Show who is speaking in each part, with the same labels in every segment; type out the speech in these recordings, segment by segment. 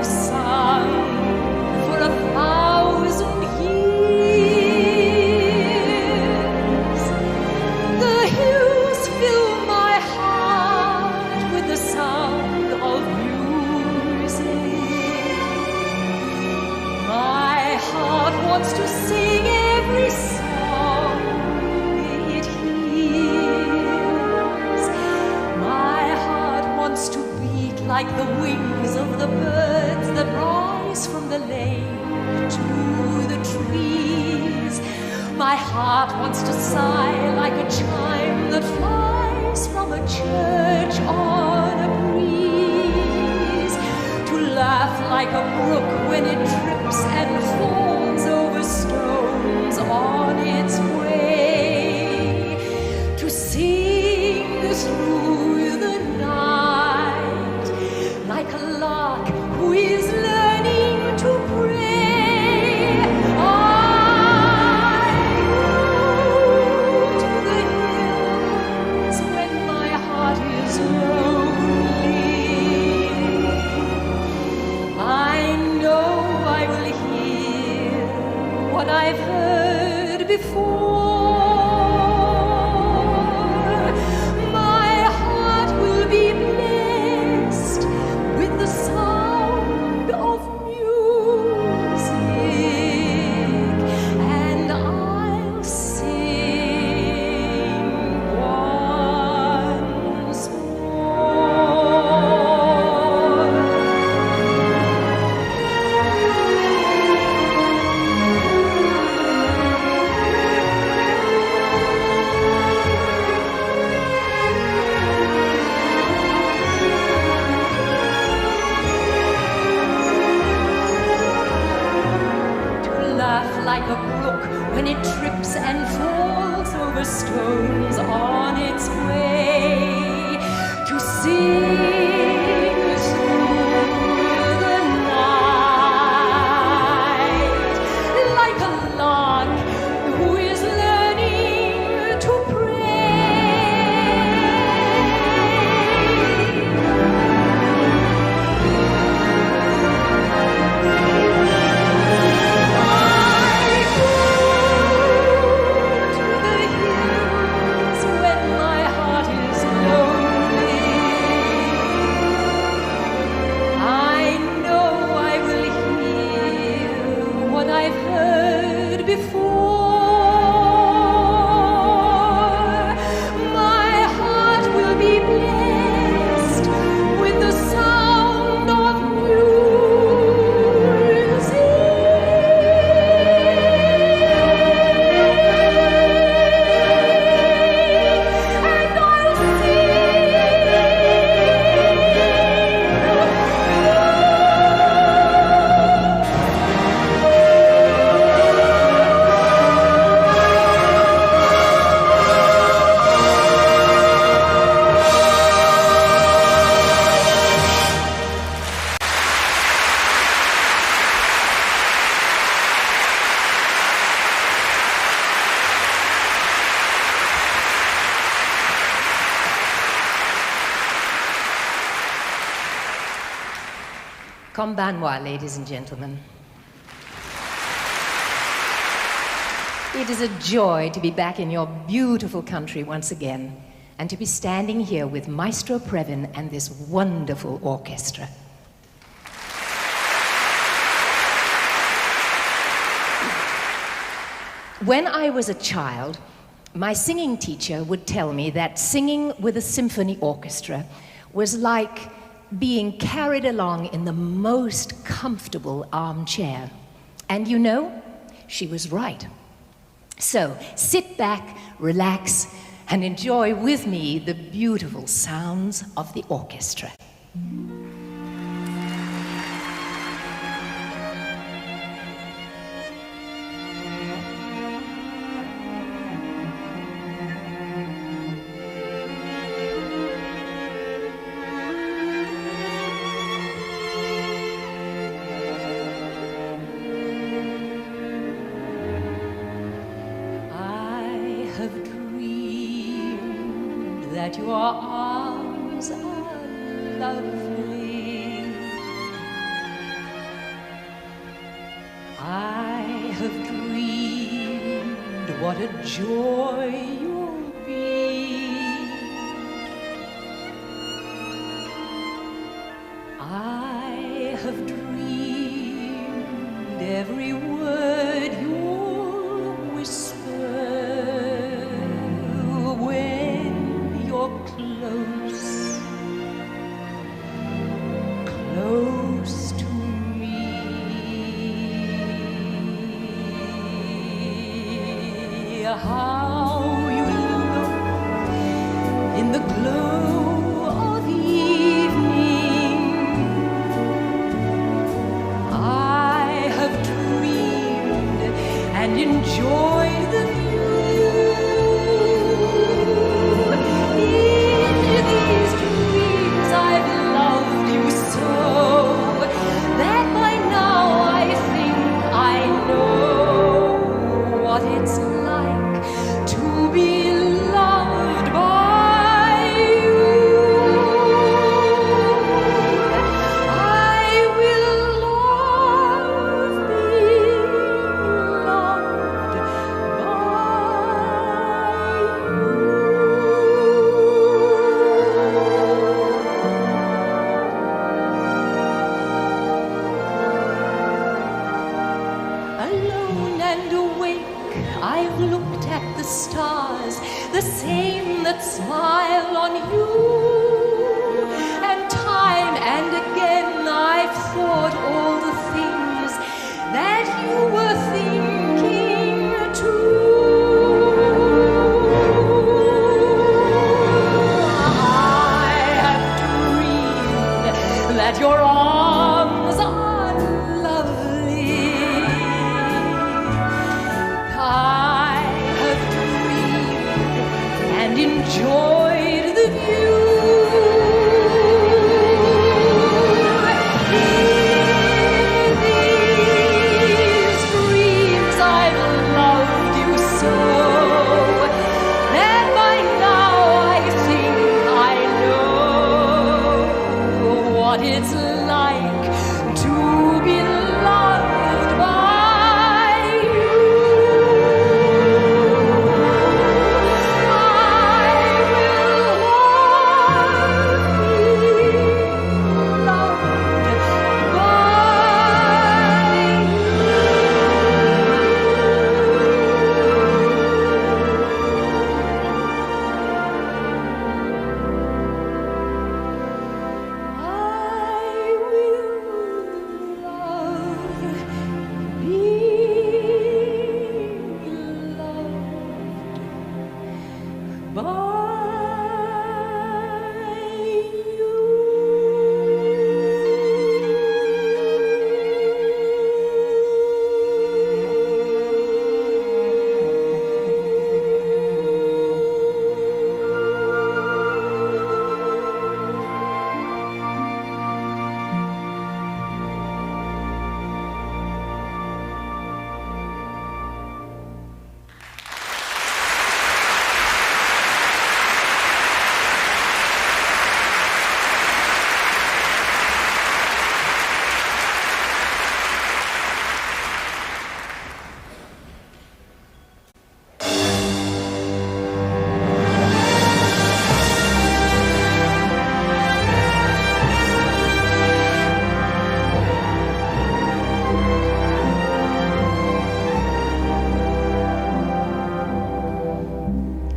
Speaker 1: have sung for 1,000 years. The hills fill my heart with the sound of music. My heart wants to sing every song it hears. My heart wants to beat like the wings of the birds that rise from the lake to the trees. My heart wants to sigh like a chime that flies from a church on a breeze, to laugh like a brook when it trips and falls over stones on its way, to sing through the night like a lark who is learning to pray. I go to the hills when my heart is lonely. I know I will hear what I've heard before. My heart will be blessed with the sound of music, and I'll sing once more. To laugh like a brook when it trips and falls over stones on its way, to sing through the night like a lark who is learning to pray. I go to the hills when my heart is lonely. I know I will hear what I've heard before. My heart will be blessed with the sound of music, and I'll
Speaker 2: Konbanwa, ladies and gentlemen. It is a joy to be back in your beautiful country once again, and to be standing here with Maestro Previn and this wonderful orchestra. When I was a child, my singing teacher would tell me that singing with a symphony orchestra was like being carried along in the most comfortable armchair. And you know, she was right. So sit back, relax, and enjoy with me the beautiful sounds of the orchestra.
Speaker 1: That your arms are lovely, what a joy you'll be. I have dreamed every word you'll whisper when you're close to me. How you look in the glow of evening. I have dreamed and enjoyed the view. In these dreams I've loved you so that by now I think I know what it's like to be loved by you. I will love being loved by you. Alone and awake, I've looked at the stars, the same that smile on you. And time and again I've thought all the things that you were thinking too. I have dreamed that your arms are lovely. I have dreamed and enjoyed the view. In these dreams I've loved you so that by now I think I know what it's like to be loved by you. I will love being loved by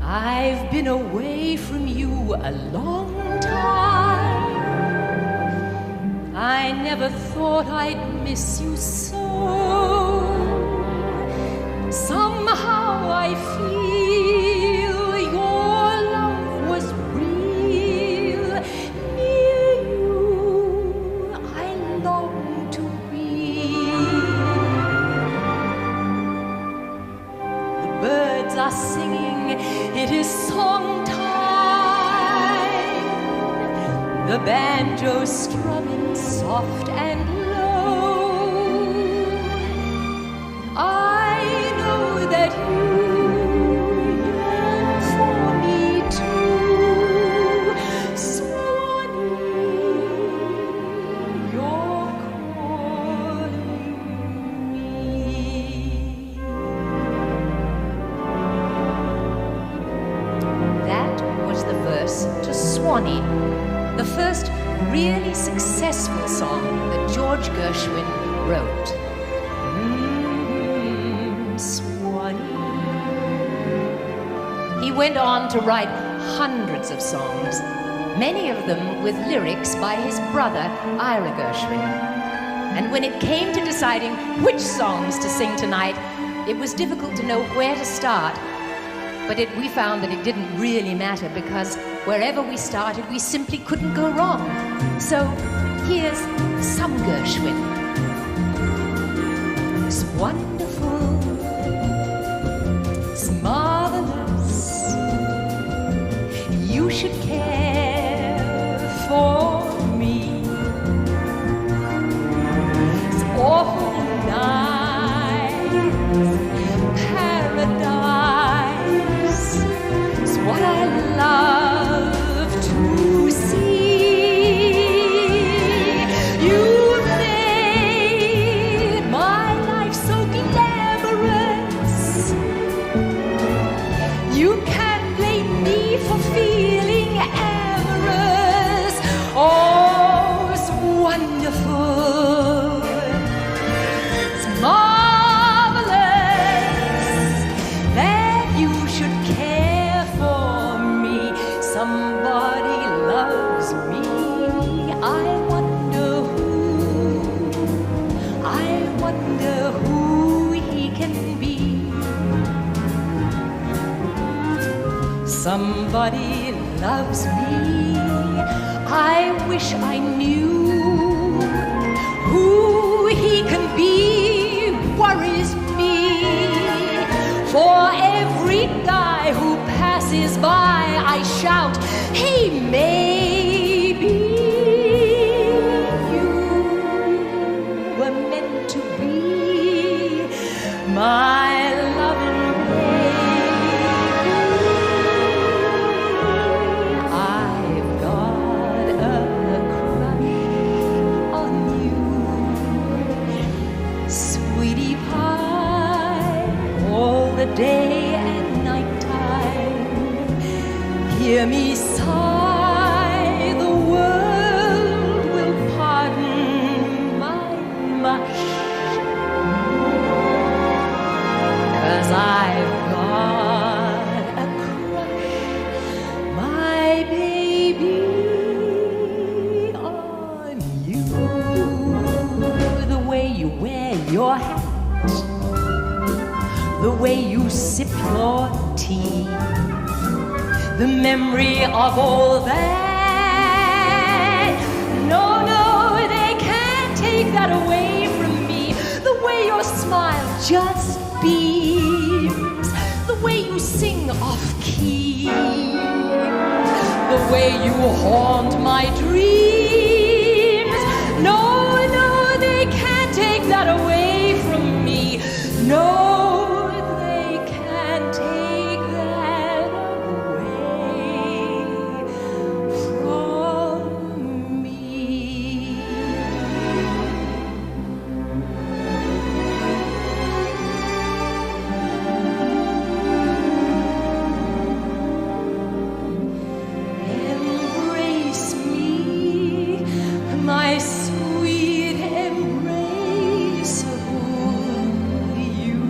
Speaker 1: I've been away from you a long time. I never thought I'd miss you so. Somehow I feel your love was real. Near you I long to be. The birds are singing, it is song time. The banjo strumming soft and low. I know that you yearn for me too. Swanee, you're calling me.
Speaker 2: really successful song that George Gershwin wrote. Swanee. He went on to write hundreds of songs, many of them with lyrics by his brother, Ira Gershwin. And when it came to deciding which songs to sing tonight, it was difficult to know where to start. But we found that it didn't really matter, because wherever we started, we simply couldn't go wrong. So here's some Gershwin. It's wonderful, it's marvelous, you should care for me. It's awful nice, paradise, it's what I love to see. You made my life so glamorous. You can't blame me for feeling amorous. Oh, it's wonderful, it's marvelous that you should care for me. Somebody loves me. I wonder who he can be. Somebody loves me. I wish I knew who he can be. Worries me. For every guy who passes by, I shout, hey, maybe you were meant to be my loving baby. I've got a crush on you, sweetie pie, all the day and night time. Hear me sigh, the world will pardon my mush, 'cause I've got a crush, my baby, on you. The way you wear your hat, the way you sip your tea, the memory of all that. No, they can't take that away from me. The way your smile just beams, the way you sing off key, the way you haunt my dreams. No, they can't take that away from me. No, they can't take that away from me. Embrace me, my sweet embrace of you.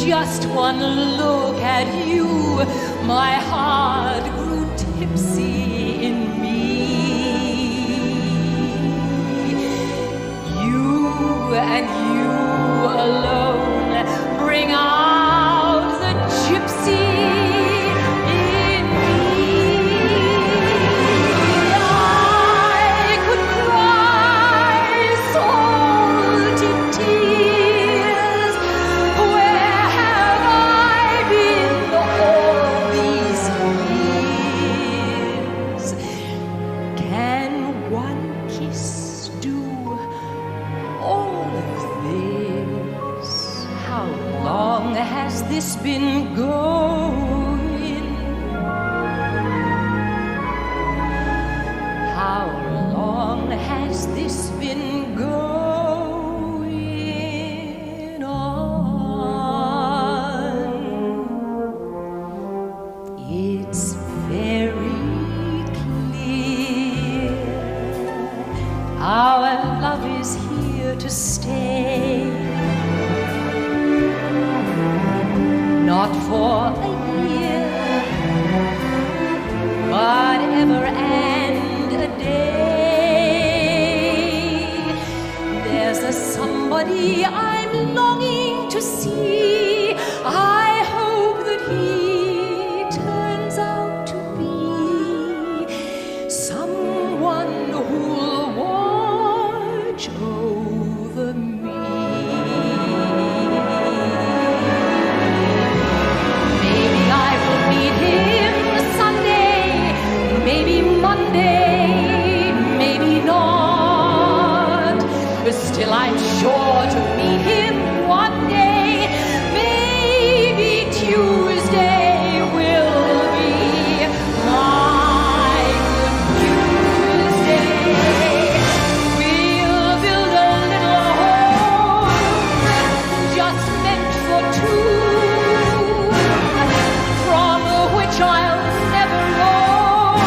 Speaker 2: Just one look at you, my heart grew tipsy in me. You and you alone bring out the gypsy in me. I could cry salty tears. Where have I been all these years?
Speaker 1: our love is here to stay. Not for a year, but ever and a day. There's a somebody I'm longing to see. I hope that he turns out to be someone who'll watch over me. Maybe I will meet him Sunday, maybe Monday, maybe not. But still I'm sure to meet him one day. Maybe Tuesday will be my good Tuesday. We'll build a little home just meant for two, from which I'll never roam.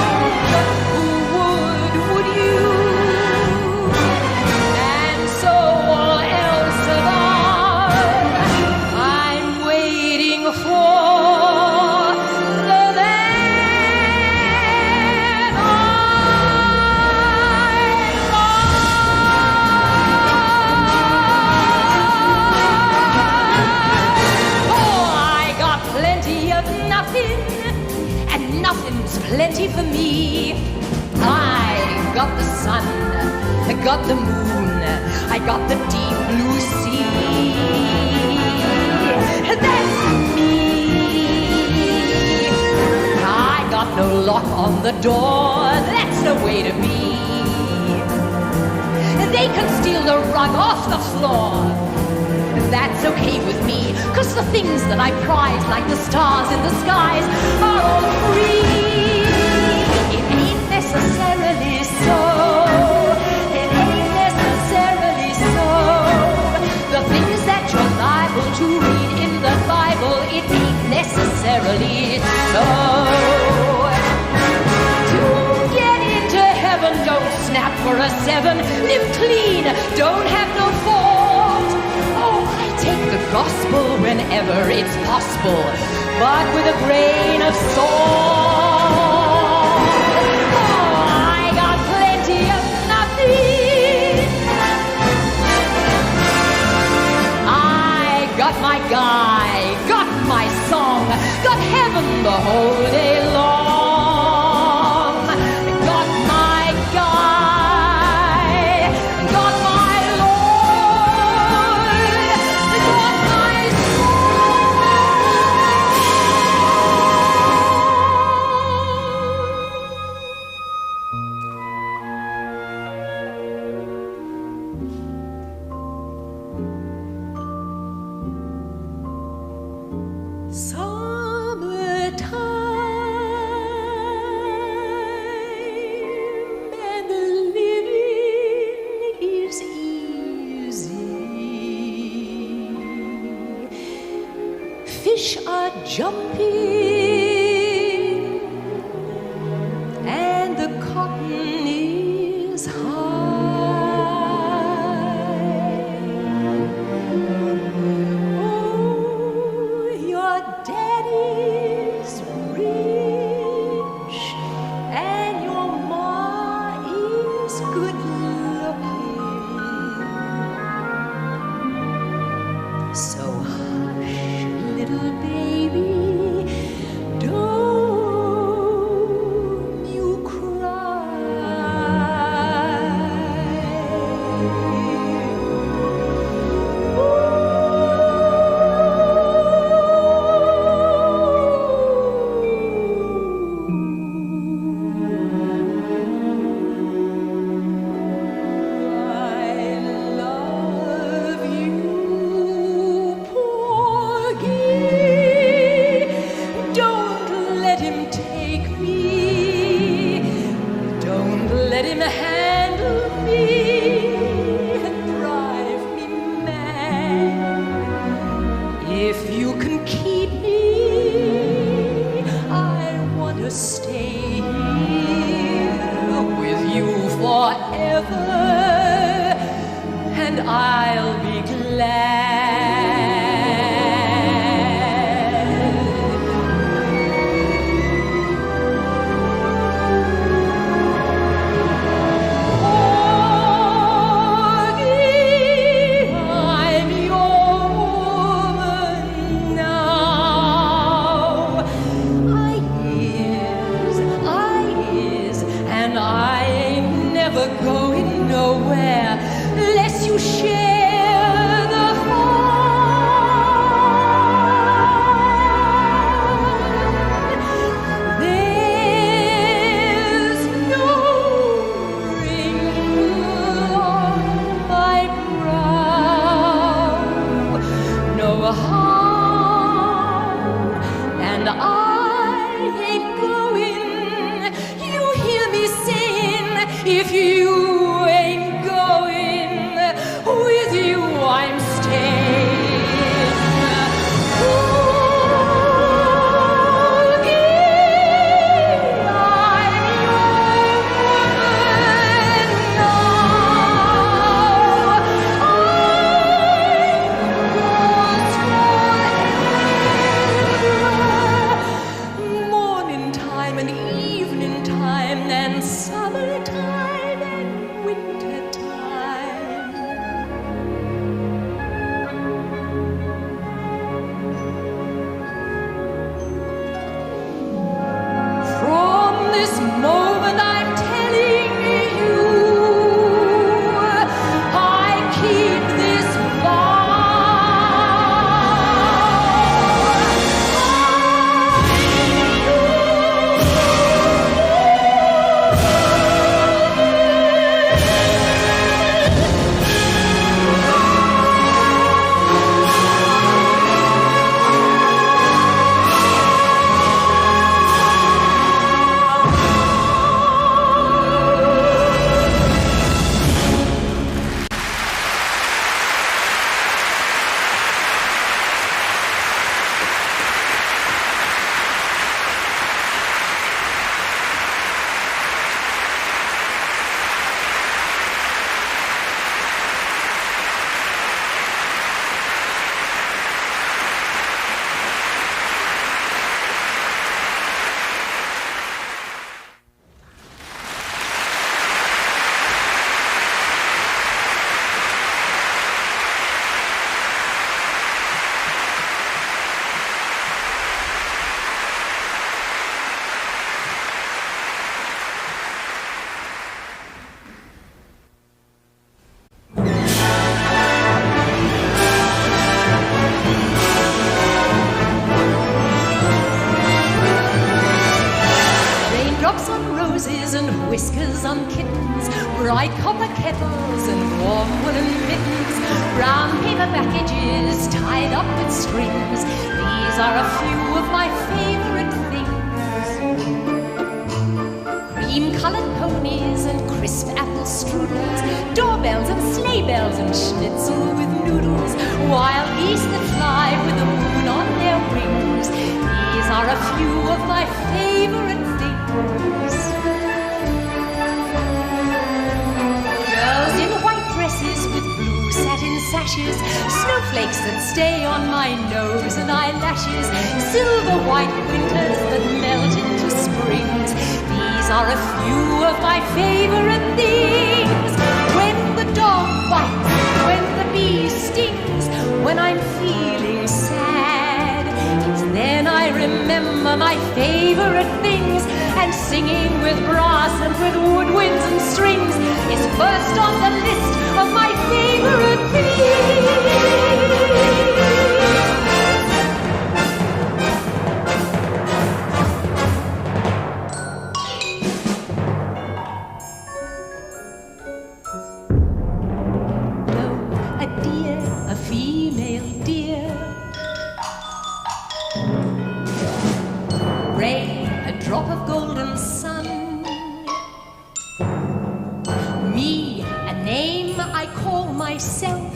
Speaker 1: Who would you? And so all else above, I'm waiting for the man I love. Oh, I got plenty of nothing, and nothing's plenty for me. I got the sun, I got the moon, I got the deep blue sea. That's me. I got no lock on the door, that's the way to be. They can steal the rug off the floor, that's okay with me, 'cause the things that I prize, like the stars in the skies, are all free. It ain't necessarily so. It ain't necessarily so. The things that you're liable to read in the Bible, it ain't necessarily so. To get into heaven, don't snap for a 7. Live clean, don't have no fault. Oh, I take the gospel whenever it's possible, but with a grain of salt. Oh, I got plenty of nothing. I got my guy, got my song, got heaven the whole day long. Got my guy, got my Lord, got my summertime, and the living is easy. Fish are jumping, and the cotton is high. Oh, your daddy's rich, and your ma is good looking. So hush, little baby, don't you cry. I love you, Porgy. Don't let him take me. Don't let him handle me and drive me mad. If you can keep me, I want to stay here with you forever. and I ain't never going nowhere unless you share the fun. There's no wrinkle on my brow, no harm, and I ain't going. You hear me saying, if you ain't going, with you I'm staying. Oogie, I'm your woman now. I'm yours forever. Morning time and evening time and summertime and winter time. From this moment I'm telling you, I keep this vow. Raindrops on roses and whiskers on kittens, bright copper kettles and warm woolen mittens, brown paper packages tied up with strings. These are a few of my favorite things. Cream-colored ponies and crisp apple strudels, doorbells and sleigh bells and schnitzel with noodles, wild geese that fly with the moon on their wings. These are a few of my favorite things. Girls in white dresses with blue satin sashes, snowflakes that stay on my nose and eyelashes, silver white winters that melt into springs. These are a few of my favorite things. When the dog bites, when the bee stings, when I'm feeling sad, it's then I remember my favorite things. And singing with brass and with woodwinds and strings is first on the list of my favorite things. Drop of golden sun. Me, a name I call myself.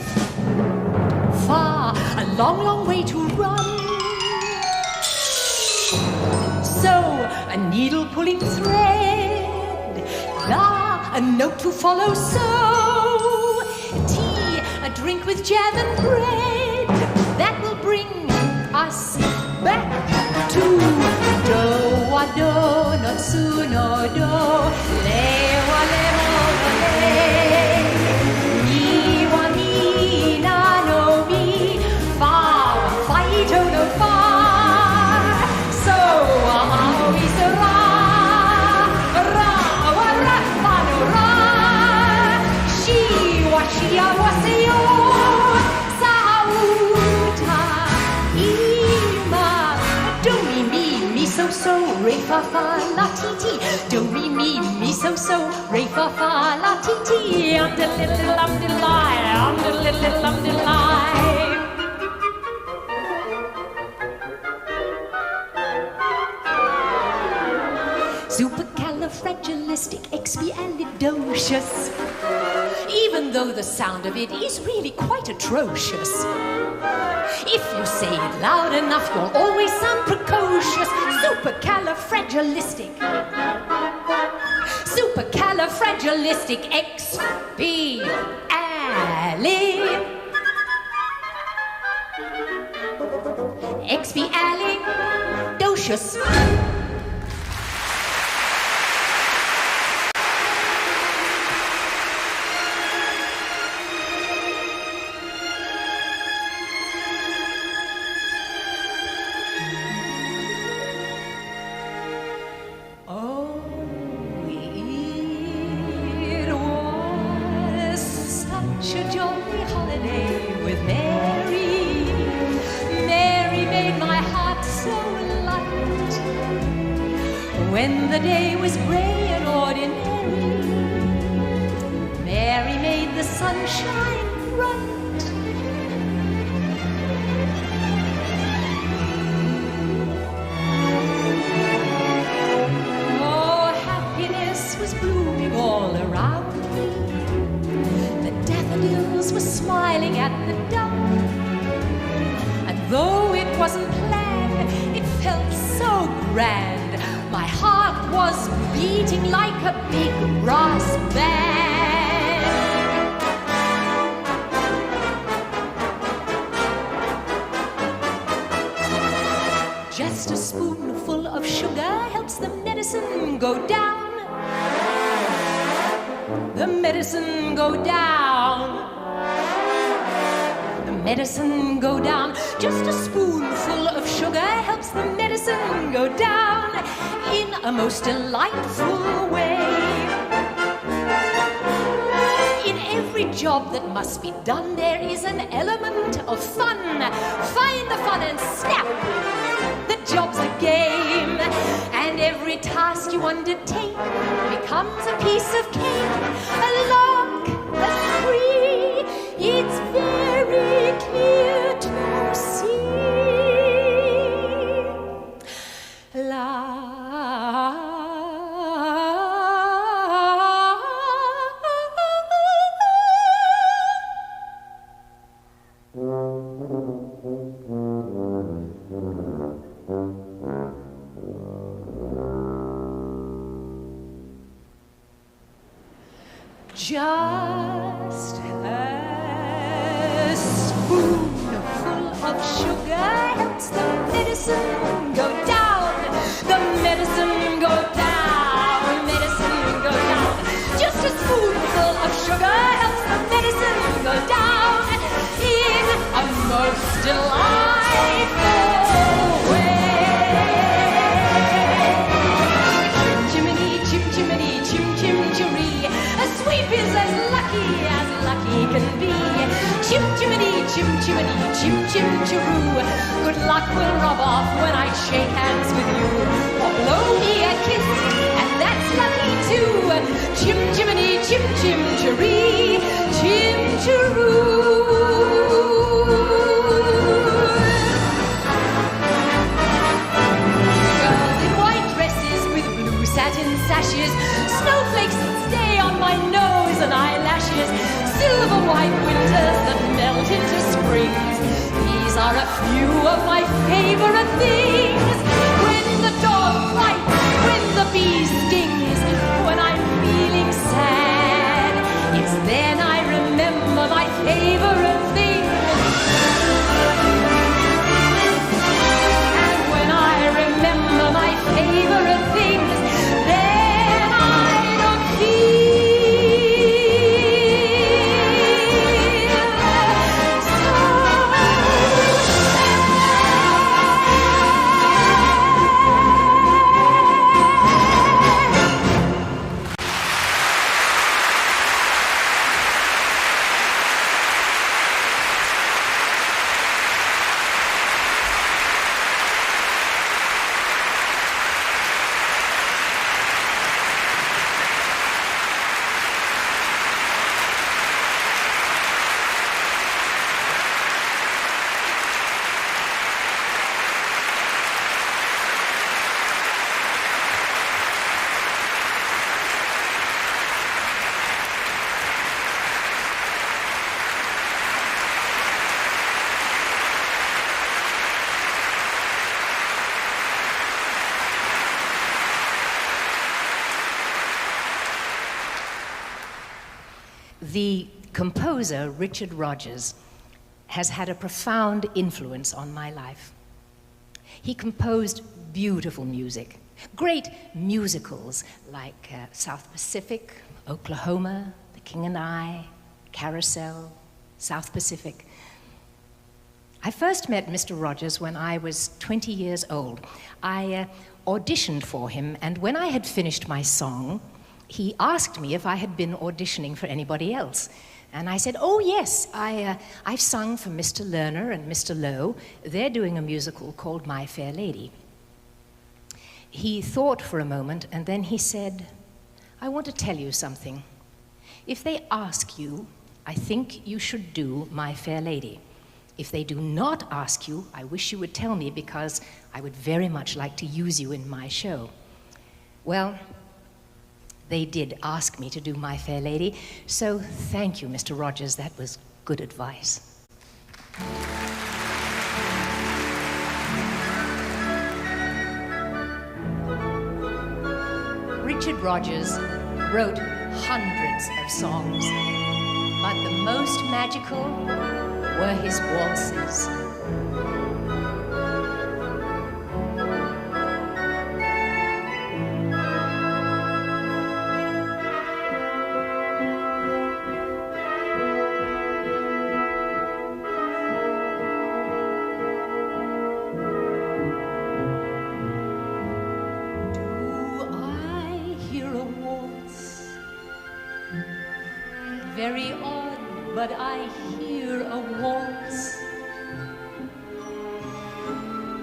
Speaker 1: Far, a long, long way to run. So, a needle pulling thread. La, a note to follow. So, tea, a drink with jam and bread. That will bring us back to do, wa do, not su, no do, le, wa le, mo, wa le, mi, wa mi, na, no mi, fa, wa, fi, do, no fa, so, wa, ma, wi, so, ra, wa, ra. me so so, re fa fa la ti ti, um-de-little-um-de-lie. Supercalifragilisticexpialidocious. Even though the sound of it is really quite atrocious. If you say it loud enough, you'll always sound precocious. Supercalifragilistic. Supercalifragilistic expialidocious. Such a jolly holiday with Mary. Mary made my heart so light. When the day was gray and ordinary, Mary made the sunshine bright. Oh, happiness was blooming all around me. Daffodils were smiling at the dawn. And though it wasn't planned, it felt so grand. My heart was beating like a big brass band. Just a spoonful of sugar helps the medicine go down. The medicine go down. The medicine go down. Just a spoonful of sugar helps the medicine go down in a most delightful way. In every job that must be done, there is an element of fun. Find the fun and snap. The job's a game, and every task you undertake becomes a piece of cake, a lock, a spree. It's very clear to see. La. Just a spoonful of sugar helps the medicine go down. The medicine go down. Medicine go down. Just a spoonful of sugar helps the medicine go down in a most delightful way. Chim-chimney, chim-chimney, chim-chim-chiree. A sweep is as lucky can be. Chim-chimney, chim-chimney, chim-chim-chiroo. Good luck will rub off when I shake hands with you. Or blow me a kiss, and that's lucky too. Chim-chimney, chim-chim-chiree, chim-chiroo. Girls in white dresses with blue satin sashes, snowflakes that stay on my nose and eyelashes, silver white winters that melt into springs. These are a few of my favorite things. When the dog bites, when the bee stings, when I'm feeling sad, it's then I remember my favorite things. And when I remember my favorite things, then I don't feel so sad.
Speaker 2: The composer, Richard Rodgers, has had a profound influence on my life. He composed beautiful music, great musicals like South Pacific, Oklahoma, The King and I, Carousel, South Pacific. I first met Mr. Rodgers when I was 20 years old. I auditioned for him, and when I had finished my song, he asked me if I had been auditioning for anybody else. And I said, oh yes, I've sung for Mr. Lerner and Mr. Lowe. They're doing a musical called My Fair Lady. He thought for a moment, and then he said, I want to tell you something. If they ask you, I think you should do My Fair Lady. If they do not ask you, I wish you would tell me, because I would very much like to use you in my show. Well, they did ask me to do My Fair Lady, so thank you, Mr. Rodgers. That was good advice. Richard Rodgers wrote hundreds of songs, but the most magical were his waltzes.
Speaker 1: Very odd, but I hear a waltz.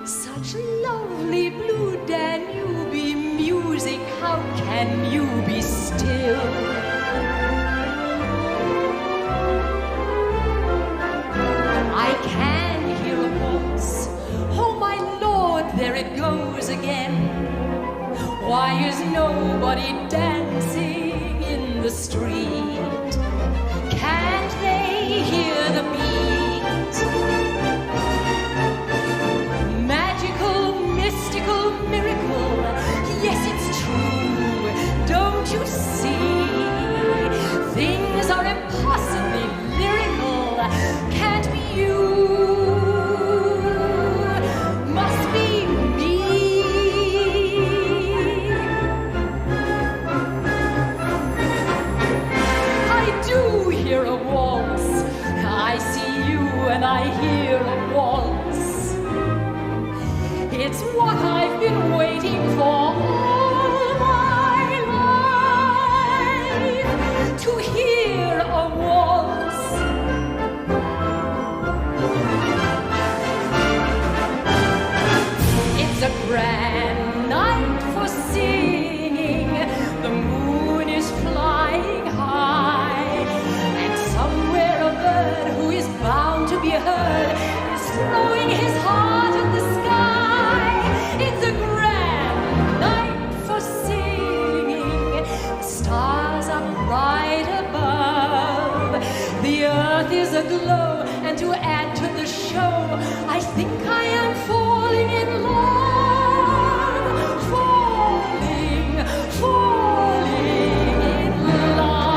Speaker 1: Such lovely blue Danube music, how can you be still? I can hear a waltz. Oh my Lord, there it goes again. Why is nobody dancing in the street? Can't they hear the beat? Magical, mystical miracle. Yes, it's true. Don't you see? Things are impossibly lyrical. Can't be you. Must be me. I do hear a waltz. I see you and I hear a waltz. It's what I've been waiting for all my life, to hear a waltz. It's a grand night for singing. The moon is flying high, and somewhere a bird who is bound to be heard is throwing his heart in the sky. It's a grand night for singing. The stars are bright above. The earth is aglow, and to add to the show, I think I am falling in love. Falling in love.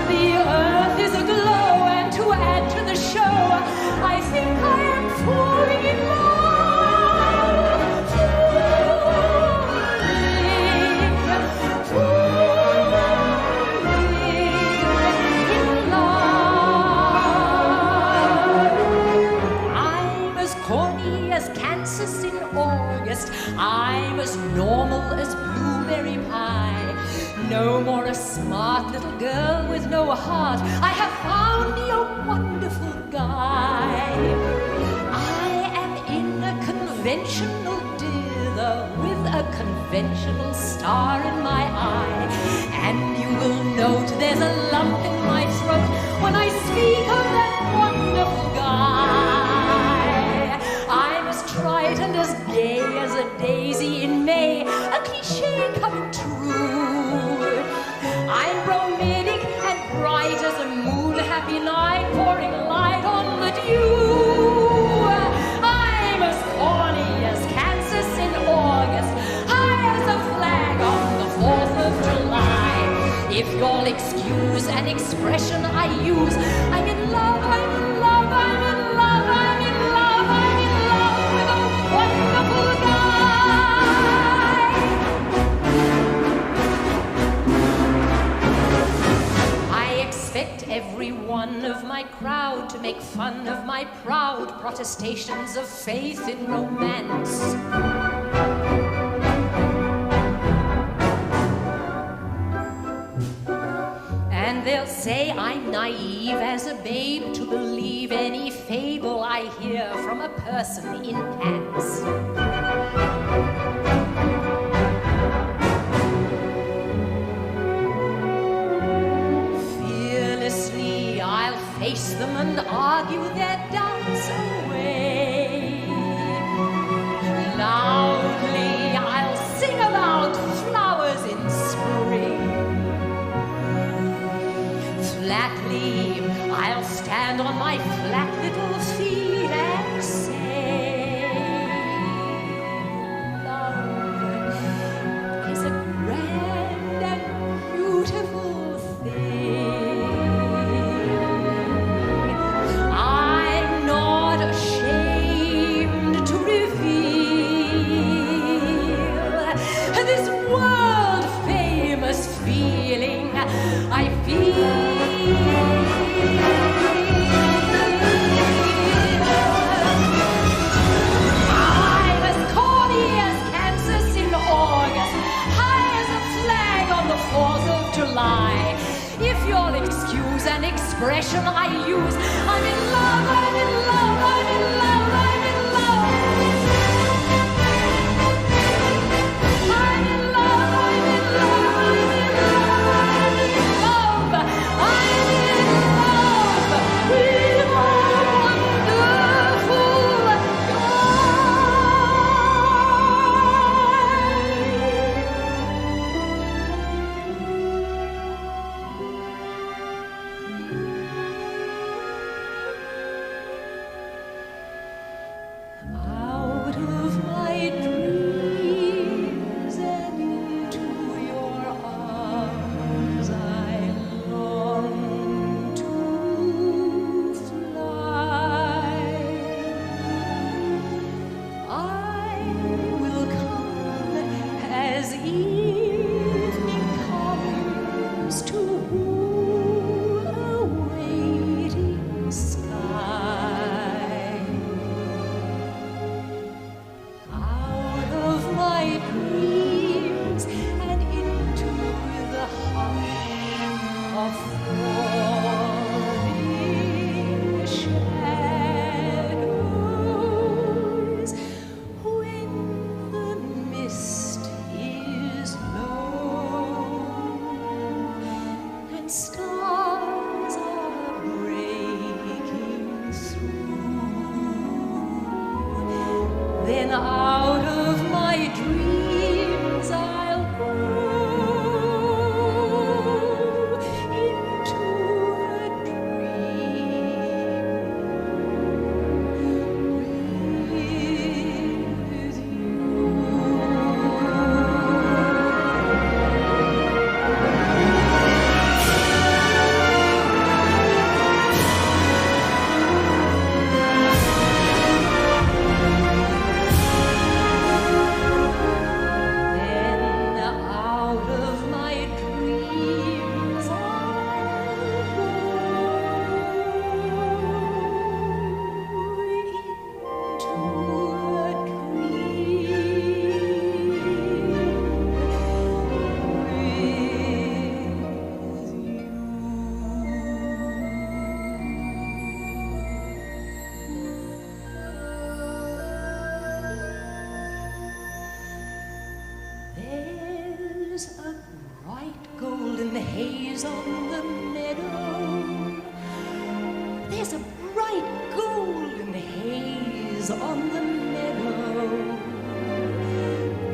Speaker 1: The earth is aglow, and to add to the show, I think I am falling in love. In love. I'm as corny as Kansas in August. I'm as normal as blueberry pie. No more a smart little girl with no heart. I have found me a wonderful guy. I am in a conventional dither with a conventional star in my eye. And you will note there's a lump in my throat when I speak of that wonderful guy. I'm as trite and as gay as a daisy in May, a cliche coming true. I'm romantic and bright as a moon-happy night. you'll excuse an expression I use, I'm in love, I'm in love, I'm in love, I'm in love, I'm in love with a wonderful guy. I expect every one of my crowd to make fun of my proud protestations of faith in romance. And they'll say I'm naive as a babe to believe any fable I hear from a person in pants. Fearlessly I'll face them and argue their doubts away. Loudly I'll sing about flowers in spring. Flatly, I'll stand on my flat little feet and say, love is a grand and beautiful thing. I'm not ashamed to reveal this world-famous feeling I feel. I'm as corny as Kansas in August, high as a flag on the 4th of July. If you'll excuse an expression I use, I'm in love, I'm in love, I'm in love, I'm in love. I'm in love, I'm in love, I'm in love, I'm in love. I'm in love with a wonderful out of my dreams and into your arms I long to fly. I will come as evening comes to woo a waiting sky. Out of my dreams and into the hush of falling shadows, when the mist is low and stars are breaking through, then out of my dreams I'll grow into a dream with you. Then out of my dreams I'll go into a There's a bright golden haze on the meadow. There's a bright golden haze on the meadow.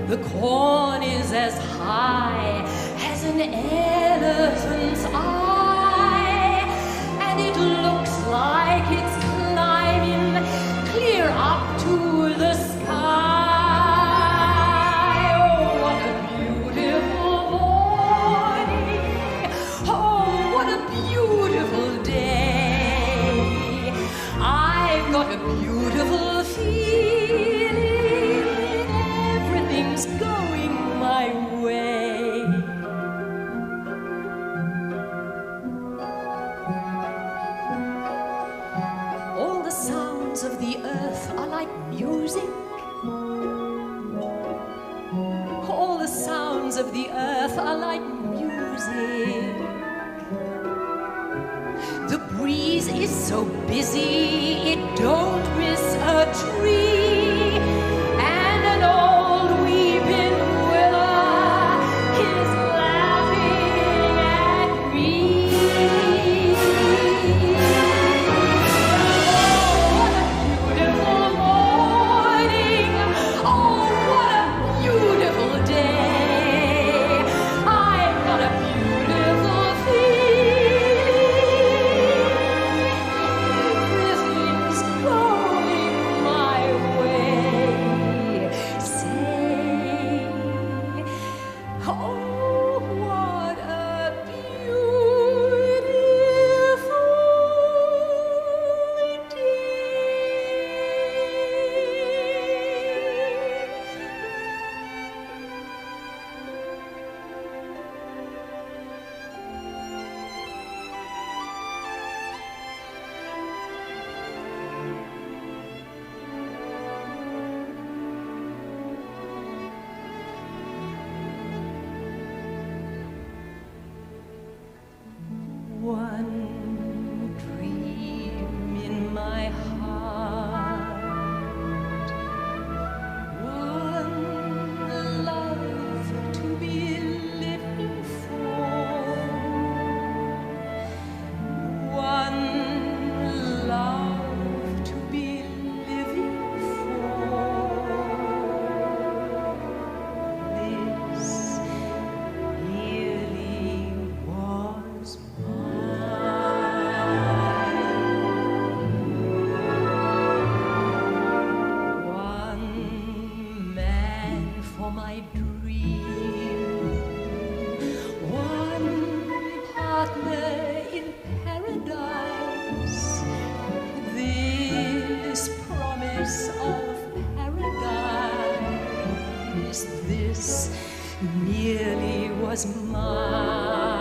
Speaker 1: The corn is as high as an elephant's eye, and it looks like it's climbing clear up to the sky. Oh, what a beautiful morning! Oh, beautiful day. I've got a beautiful feeling. Everything's going my way. All the sounds of the earth are like music. All the sounds of the earth are like music. The breeze is so busy, it don't miss a tree. And an old weeping willow is laughing at me. Oh, what a beautiful morning! Oh, what a beautiful day! I've got a beautiful feeling. Everything's going my way. Say, oh, what a beautiful day. One dream in my heart, one love to be living for, one love to be living for. This really was one man for my dream, one partner in paradise. This promise of paradise, this nearly was mine.